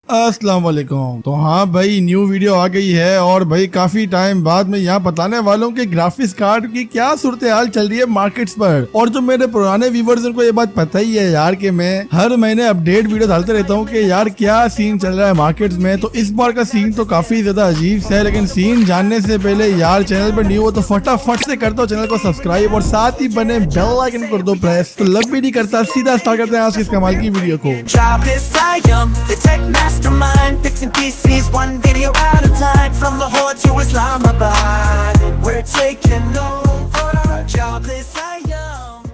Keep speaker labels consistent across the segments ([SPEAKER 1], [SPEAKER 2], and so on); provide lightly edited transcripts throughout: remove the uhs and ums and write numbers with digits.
[SPEAKER 1] अस्सलाम वालेकुम। तो हाँ भाई, न्यू वीडियो आ गई है और भाई काफी टाइम बाद मैं यहाँ बताने वालों कि ग्राफिक्स कार्ड की क्या सूरत हाल चल रही है मार्केट्स पर। और जो मेरे पुराने व्यूवर्स उनको ये बात पता ही है यार कि मैं हर महीने अपडेट वीडियो डालते रहता हूँ कि यार क्या सीन चल रहा है मार्केट्स में। तो इस बार का सीन तो काफी ज्यादा अजीब सा है, लेकिन सीन जानने से पहले यार चैनल पर न्यू हो तो फटाफट से कर दो चैनल को सब्सक्राइब और साथ ही बने बेल आइकन कर दो प्रेस। तो लब भी नहीं करता, सीधा स्टार्ट करते हैं आज की इस कमाल की वीडियो को।
[SPEAKER 2] Mastermind, fixing PCs, one video at a time. From Lahore to Islamabad, we're taking over. Jobless I am.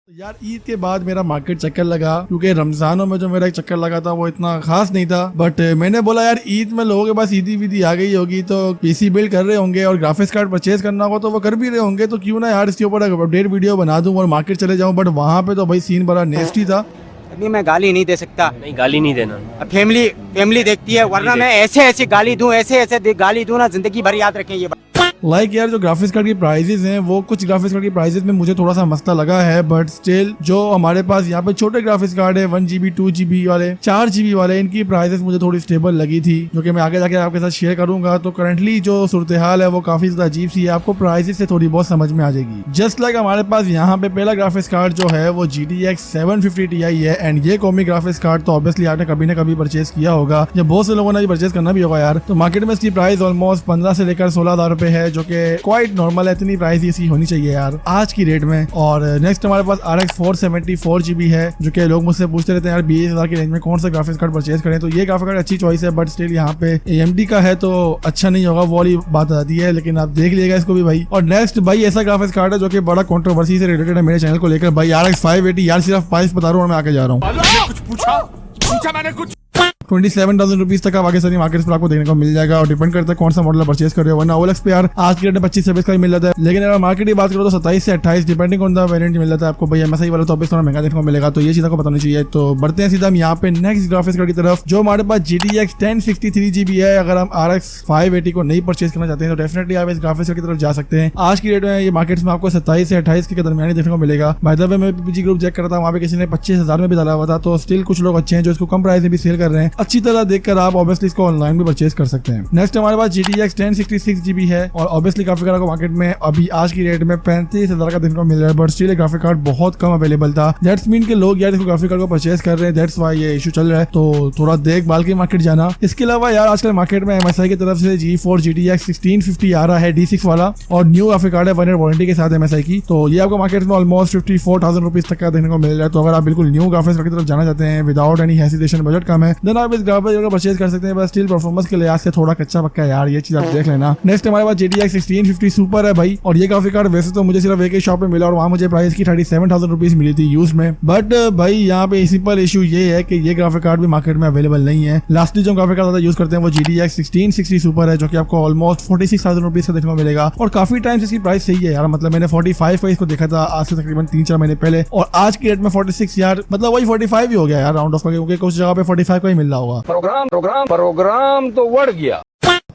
[SPEAKER 1] यार ईद के बाद मेरा मार्केट चक्कर लगा, क्योंकि रमजानों में जो मेरा एक चक्कर लगा था वो इतना खास नहीं था। बट मैंने बोला यार ईद में लोगों के पास ईदी वीदी आ गई होगी तो पीसी बिल्ड कर रहे होंगे और ग्राफिक्स कार्ड परचेज करना होगा तो वो कर भी रहे होंगे, तो क्यों ना यार इसके ऊपर अपडेट वीडियो बना दूं और मार्केट चले जाऊं। बट वहां पे तो भाई सीन बड़ा नेस्टी था।
[SPEAKER 3] अभी मैं गाली नहीं दे सकता।
[SPEAKER 4] नहीं, गाली नहीं देना।
[SPEAKER 3] अब फैमिली देखती है, वरना मैं ऐसे गाली दूं, ऐसे गाली दूं ना, जिंदगी भर याद रखें ये बात।
[SPEAKER 1] यार जो ग्राफिक्स कार्ड की प्राइजेस हैं वो कुछ ग्राफिक्स कार्ड की प्राइजेस में मुझे थोड़ा सा मसला लगा है। बट स्टिल जो हमारे पास यहाँ पे छोटे ग्राफिक्स कार्ड है 1 GB 2 GB वाले 4 GB वाले, इनकी प्राइजेस मुझे थोड़ी स्टेबल लगी थी, जो कि मैं आगे जाके आपके साथ शेयर करूंगा। तो करंटली जो सूरत हाल है वो काफी ज्यादा अजीब सी है, आपको प्राइजेस से थोड़ी बहुत समझ में आ जाएगी। जस्ट लाइक हमारे पास यहाँ पे पहला ग्राफिक्स कार्ड जो है वो GTX 750 Ti है। एंड ये कॉमिक ग्राफिक्स कार्ड तो ऑब्वियसली आपने कभी ना कभी परचेज किया होगा, या बहुत से लोगों ने परचेज करना भी होगा यार। तो मार्केट में इसकी प्राइस ऑलमोस्ट 15 से लेकर 16,000 रुपए है, जो कि क्वाइट नॉर्मल है, इतनी प्राइस इसकी होनी चाहिए यार आज की रेट में। और नेक्स्ट हमारे पास RX 474 GB है, जो कि लोग मुझसे पूछते रहते हैं यार 20,000 की रेंज में कौन सा ग्राफिक्स कार्ड परचेज करें। तो ये ग्राफिक्स कार्ड अच्छी चॉइस है, बट स्टिल यहाँ पे AMD का है तो अच्छा नहीं होगा, वो वाली बात आती है, लेकिन आप देख लीजिएगा इसको भी भाई। और नेक्स्ट भाई ऐसा ग्राफिक्स कार्ड है जो कि बड़ा कंट्रोवर्सी से रिलेटेड है मेरे चैनल को लेकर भाई, RX 580 यार सिर्फ प्राइस बता रहा हूँ और मैं आगे जा रहा हूँ।
[SPEAKER 4] कुछ पूछा मैंने कुछ
[SPEAKER 1] 27,000 रुपीज तक पाकिस्तानी मार्केट पर आपको देखने को मिल जाएगा, और डिपेंड करता है कौन सा मॉडल परचेज कर रहे हो। वरना OLX पे यार आज के डेट में 25-26 का ही मिल जाता है, लेकिन अगर मार्केट की बात करो तो 27 से 28 डिपेंडिंग ऑन द वेरिएंट मिल जाता है आपको भाई। MSI वाला तो ऑब्वियसली थोड़ा महंगा देखने को मिलेगा, तो ये चीज को बतानी चाहिए। तो बढ़ते हैं सीधा हम यहाँ पे नेक्स्ट ग्राफिक्स कार्ड की तरफ, जो हमारे पास GTX 1063 GB है। अगर हम RX 580 को नहीं परचेज करना चाहते हैं तो डेफिनेटली आप इस ग्राफिक्स कार्ड की तरफ जा सकते हैं। आज की डेट में ये मार्केट में आपको 27 से 28 के दरमियान देखने को मिलेगा। बाय द वे मैं PPG ग्रुप चेक कर रहा था, वहाँ पे किसी ने 25,000 में भी डाला हुआ था, तो स्टिल कुछ लोग अच्छे हैं जो इसको कम प्राइस में भी सेल कर रहे हैं। अच्छी तरह देखकर आप ऑब्वियसली इसको ऑनलाइन भी परचेज कर सकते हैं। नेक्स्ट हमारे पास GTX 1066 GB है, और ऑब्वियसली ग्राफिक कार्ड को मार्केट में अभी आज की रेट में 35,000 का देखने को मिल रहा है, बट स्टिल ग्राफिक कार्ड बहुत कम अवेलेबल था। दैट्स मीन के लोग यार इसको ग्राफिक कार्ड को परचेज कर रहे हैं, दैट्स व्हाई ये इशू चल रहा है। तो थोड़ा देखभाल के मार्केट जाना। इसके अलावा यार आजकल मार्केट में MSI की तरफ से G4 GTX 1650 आ रहा है D6 वाला, और न्यू ग्राफिक कार्ड है 1 ईयर वारंटी के साथ MSI की। तो ये आपको मार्केट में ऑलमोस्ट 54,000 रुपीज तक का देखने को मिल रहा है। तो अगर आप बिल्कुल न्यू ग्राफिक्स कार्ड की तरफ जाना चाहते हैं विदाउट एनी हेसिटेशन, बजट कम है, देन आप इस ग्राफिक्स कार्ड को परचेज कर सकते हैं। बस स्टिल परफॉर्मेंस के लिहाज से थोड़ा कच्चा पक्का यार, ये चीज आप देख लेना। नेक्स्ट हमारे पास GTX 1650 सुपर है भाई, और ये ग्राफिक कार्ड वैसे तो मुझे सिर्फ एक ही शॉप पे मिला और वहां मुझे प्राइस की 37,000 रुपीज मिली थी यूज में। बट भाई यहाँ पे सिंपल इशू ये है कि ये ग्राफिक कार्ड भी मार्केट में अवेलेबल नहीं है। लास्टली जो ग्राफिक कार्ड ज्यादा यूज करते हैं वो GTX 1660 सुपर है, जो कि आपको ऑलमोस्ट 46,000 रुपीज का देखने को मिलेगा। और काफी टाइम इसकी प्राइस सही है यार, मतलब मैंने 45 का इसको देखा था आज से तकरीबन 3-4 महीने पहले, और आज की डेट में 46 यार, मतलब वही 45 ही हो गया यार राउंड ऑफ, क्योंकि कुछ जगह पे 45 का ही मिल रहा होगा।
[SPEAKER 4] प्रोग्राम तो बढ़ गया।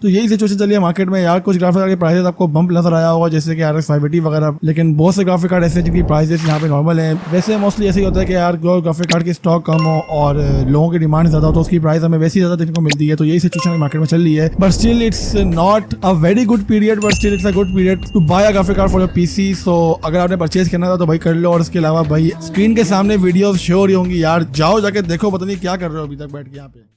[SPEAKER 1] तो यही सिचुएशन चली है मार्केट में यार। कुछ ग्राफिक कार्ड के प्राइसेस आपको बम्प नजर आया होगा, जैसे कि RX 580 वगैरह, लेकिन बहुत से ग्राफिक कार्ड ऐसे जिनकी प्राइसेस यहाँ पे नॉर्मल है। वैसे मोस्टली ऐसे ही होता है कि यार ग्राफिक कार्ड की स्टॉक कम हो और लोगों की डिमांड ज्यादा हो तो उसकी प्राइस हमें वैसी ज्यादा देखने को मिलती है। तो यही सिचुएशन मार्केट में चल रही है, but still it's not a very good period, but still it's a good period to buy a graphic card for your PC। सो अगर आपने परचेज करना था तो भाई कर लो, और इसके अलावा भाई स्क्रीन के सामने वीडियोस शो हो रही होंगी यार, जाओ जाके देखो, पता नहीं क्या कर रहे हो अभी तक बैठ के यहाँ पे।